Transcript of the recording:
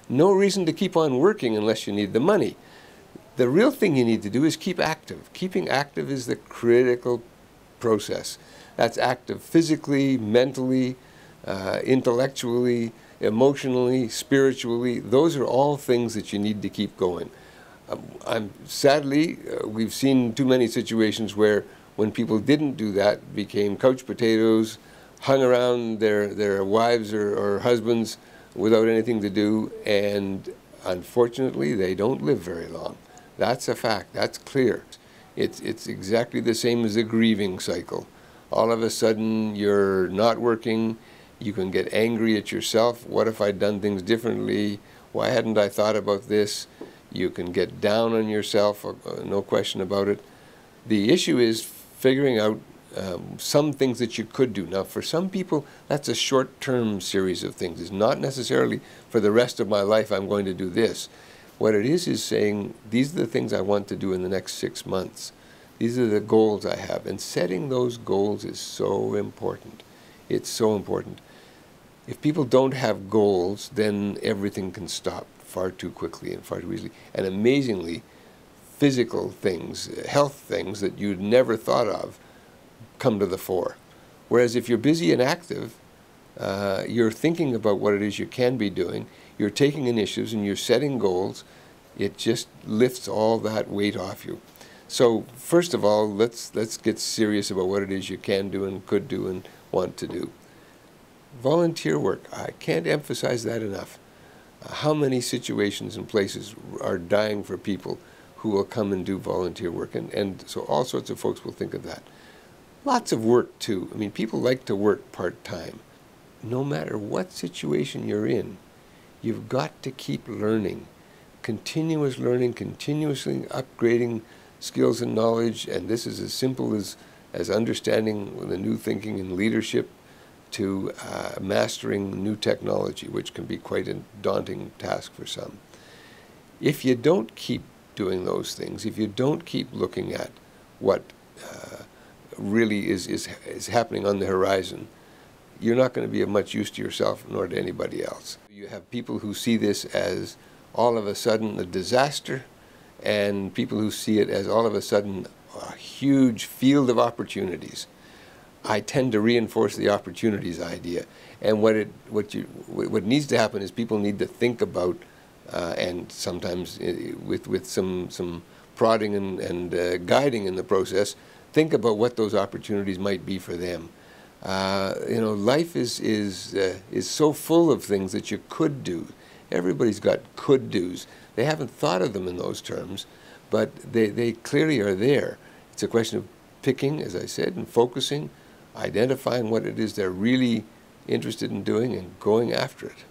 No reason to keep on working unless you need the money. The real thing you need to do is keep active. Keeping active is the critical process. That's active physically, mentally, intellectually, emotionally, spiritually. Those are all things that you need to keep going. Sadly, we've seen too many situations where when people didn't do that, became couch potatoes, hung around their wives or husbands without anything to do, and unfortunately they don't live very long. That's a fact, that's clear. It's exactly the same as the grieving cycle. All of a sudden you're not working, you can get angry at yourself. What if I'd done things differently? Why hadn't I thought about this? You can get down on yourself, no question about it. The issue is figuring out some things that you could do. Now, for some people, that's a short-term series of things. It's not necessarily for the rest of my life I'm going to do this. What it is saying, these are the things I want to do in the next 6 months. These are the goals I have. And setting those goals is so important. It's so important. If people don't have goals, then everything can stop far too quickly and far too easily. And amazingly, physical things, health things that you'd never thought of come to the fore. Whereas if you're busy and active, you're thinking about what it is you can be doing, you're taking initiatives and you're setting goals, it just lifts all that weight off you. So first of all, let's get serious about what it is you can do and could do and want to do. Volunteer work, I can't emphasize that enough. How many situations and places are dying for people who will come and do volunteer work, and so all sorts of folks will think of that. Lots of work too. I mean, people like to work part-time. No matter what situation you're in, you've got to keep learning. Continuous learning, continuously upgrading skills and knowledge, and this is as simple as understanding the new thinking in leadership to mastering new technology, which can be quite a daunting task for some. If you don't keep doing those things, if you don't keep looking at what really is happening on the horizon, you're not going to be of much use to yourself nor to anybody else. You have people who see this as all of a sudden a disaster, and people who see it as all of a sudden a huge field of opportunities. I tend to reinforce the opportunities idea, and what needs to happen is people need to think about, and sometimes with some prodding and guiding in the process, think about what those opportunities might be for them. You know, life is so full of things that you could do. Everybody's got could-dos. They haven't thought of them in those terms, but they clearly are there. It's a question of picking, as I said, and focusing, identifying what it is they're really interested in doing and going after it.